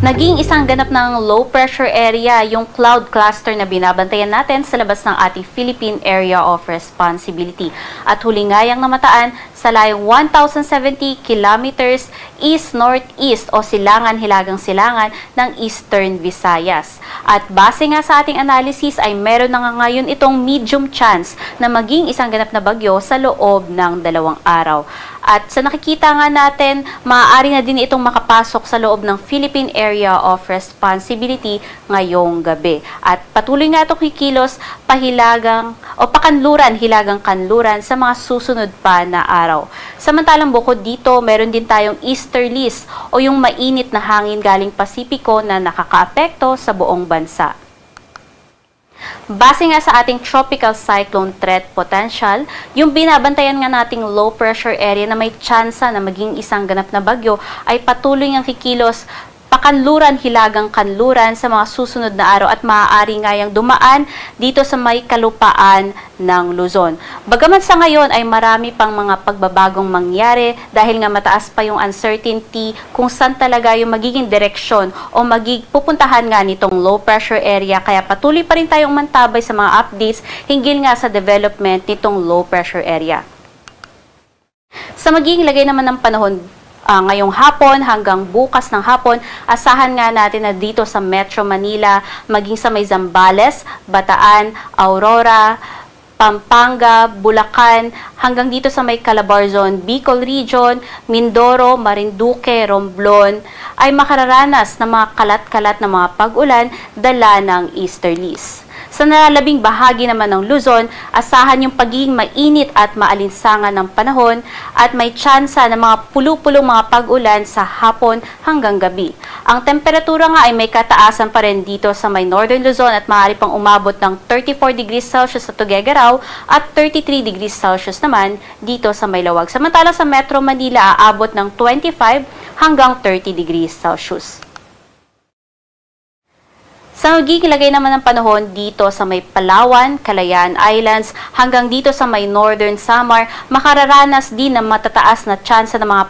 Naging isang ganap ng low pressure area yung cloud cluster na binabantayan natin sa labas ng ating Philippine Area of Responsibility. At huli nga yang namataan sa layong 1,070 kilometers east-northeast o silangan-hilagang-silangan ng Eastern Visayas. At base nga sa ating analysis ay meron na nga ngayon itong medium chance na maging isang ganap na bagyo sa loob ng 2 araw. At sa nakikita nga natin, maaari na din itong makapasok sa loob ng Philippine Area of Responsibility ngayong gabi. At patuloy nga itong kikilos pahilagang o pakanluran, hilagang-kanluran sa mga susunod pa na araw. Samantalang bukod dito, meron din tayong easterlies o yung mainit na hangin galing Pasipiko na nakakaapekto sa buong bansa. Base nga sa ating tropical cyclone threat potential, yung binabantayan nga nating low pressure area na may tsansa na maging isang ganap na bagyo ay patuloy ngang kikilos pakanluran, hilagang-kanluran sa mga susunod na araw at maaari nga yung dumaan dito sa may kalupaan ng Luzon. Bagaman sa ngayon ay marami pang mga pagbabagong mangyari dahil nga mataas pa yung uncertainty kung saan talaga yung magiging direksyon o pupuntahan nga nitong low pressure area, kaya patuloy pa rin tayong mantabay sa mga updates hinggil nga sa development nitong low pressure area. Sa magiging lagay naman ng panahon ngayong hapon hanggang bukas ng hapon, asahan nga natin na dito sa Metro Manila, maging sa may Zambales, Bataan, Aurora, Pampanga, Bulacan, hanggang dito sa may Calabarzon, Bicol Region, Mindoro, Marinduque, Romblon, ay makararanas ng mga kalat-kalat na mga pag-ulan dala ng easterlies. Sa nalalabing bahagi naman ng Luzon, asahan yung pagiging mainit at maalinsangan ng panahon at may tsansa ng mga pulu-pulong mga pag-ulan sa hapon hanggang gabi. Ang temperatura nga ay may kataasan pa rin dito sa may Northern Luzon at maaari pang umabot ng 34 degrees Celsius sa Tuguegarao at 33 degrees Celsius naman dito sa may Lawag. Samantalang sa Metro Manila, aabot ng 25 hanggang 30 degrees Celsius. Sa magiging lagay naman ng panahon dito sa may Palawan, Calayan Islands, hanggang dito sa may Northern Samar, makararanas din ng matataas na tsansa ng mga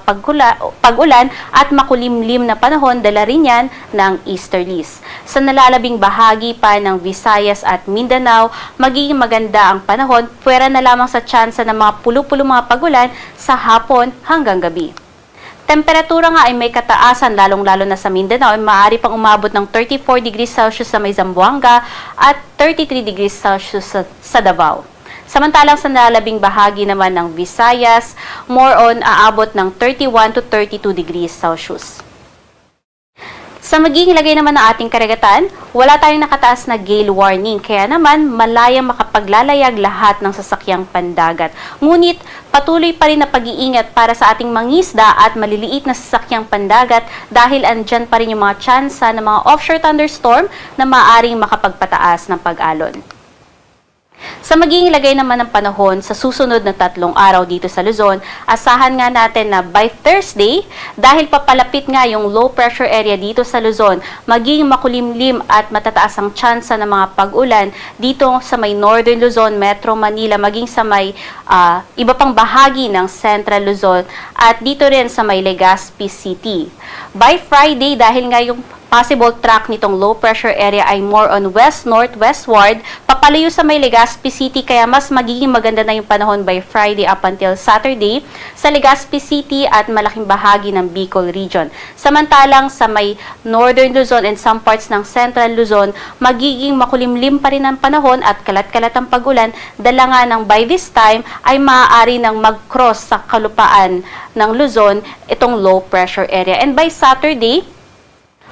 pag-ulan at makulimlim na panahon, dala rin yan ng easterlies. Sa nalalabing bahagi pa ng Visayas at Mindanao, magiging maganda ang panahon, puwera na lamang sa tsansa ng mga pulu-pulong mga pag-ulan sa hapon hanggang gabi. Temperatura nga ay may kataasan, lalong-lalo na sa Mindanao, ay maaari pang umabot ng 34 degrees Celsius sa may Zamboanga at 33 degrees Celsius sa Davao. Samantalang sa nalalabing bahagi naman ng Visayas, more on aabot ng 31 to 32 degrees Celsius. Sa magiging lagay naman ng ating karagatan, wala tayong nakataas na gale warning, kaya naman malayang makapaglalayag lahat ng sasakyang pandagat. Ngunit patuloy pa rin na pag-iingat para sa ating mangisda at maliliit na sasakyang pandagat dahil andyan pa rin yung mga tsansa ng mga offshore thunderstorm na maaaring makapagpataas ng pag-alon. Sa magiging lagay naman ng panahon sa susunod na 3 araw dito sa Luzon, asahan nga natin na by Thursday, dahil papalapit nga yung low pressure area dito sa Luzon, magiging makulimlim at matataas ang tsansa ng mga pag-ulan dito sa may Northern Luzon, Metro Manila, maging sa may iba pang bahagi ng Central Luzon at dito rin sa may Legazpi City. By Friday, dahil nga yung possible track nitong low pressure area ay more on west-northwestward, papalayo sa may Legazpi City, kaya mas magiging maganda na yung panahon by Friday up until Saturday sa Legazpi City at malaking bahagi ng Bicol Region. Samantalang sa may Northern Luzon and some parts ng Central Luzon, magiging makulimlim pa rin ang panahon at kalat-kalat ang pag-ulan, dala nga ng by this time ay maaari nang mag-cross sa kalupaan ng Luzon itong low pressure area. And by Saturday,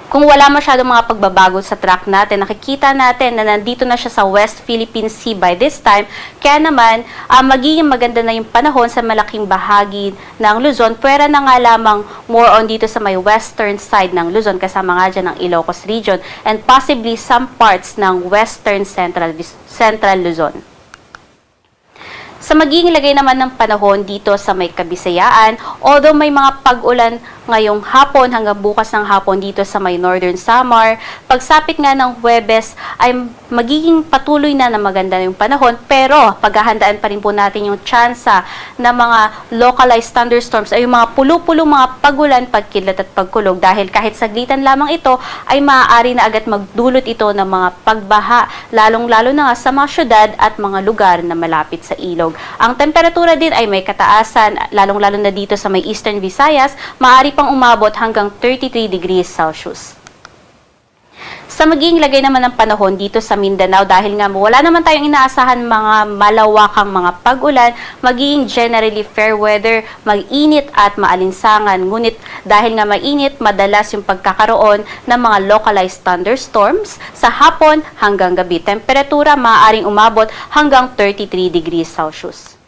kung wala masyadong mga pagbabago sa track natin, nakikita natin na nandito na siya sa West Philippine Sea by this time. Kaya naman, magiging maganda na yung panahon sa malaking bahagi ng Luzon. Pwera na nga lamang more on dito sa may western side ng Luzon, kasama nga dyan ng Ilocos Region, and possibly some parts ng western central Luzon. Sa magiging lagay naman ng panahon dito sa may Kabisayaan, although may mga pag-ulan ngayong hapon hanggang bukas ng hapon dito sa may Northern Samar, pagsapit nga ng Huwebes ay magiging patuloy na maganda yung panahon, pero paghahandaan pa rin po natin yung tsansa na mga localized thunderstorms ay yung mga pulo-pulo mga pag-ulan, pagkidlat at pagkulog, dahil kahit saglitan lamang ito ay maaari na agad magdulot ito ng mga pagbaha, lalong-lalo na nga sa mga syudad at mga lugar na malapit sa ilog. Ang temperatura din ay may kataasan, lalong-lalo na dito sa may Eastern Visayas, maaari pang umabot hanggang 33 degrees Celsius. Sa magiging lagay naman ng panahon dito sa Mindanao, dahil nga wala naman tayong inaasahan mga malawakang mga pag-ulan, magiging generally fair weather, mag-init at maalinsangan. Ngunit dahil nga mainit, madalas yung pagkakaroon ng mga localized thunderstorms sa hapon hanggang gabi. Temperatura maaaring umabot hanggang 33 degrees Celsius.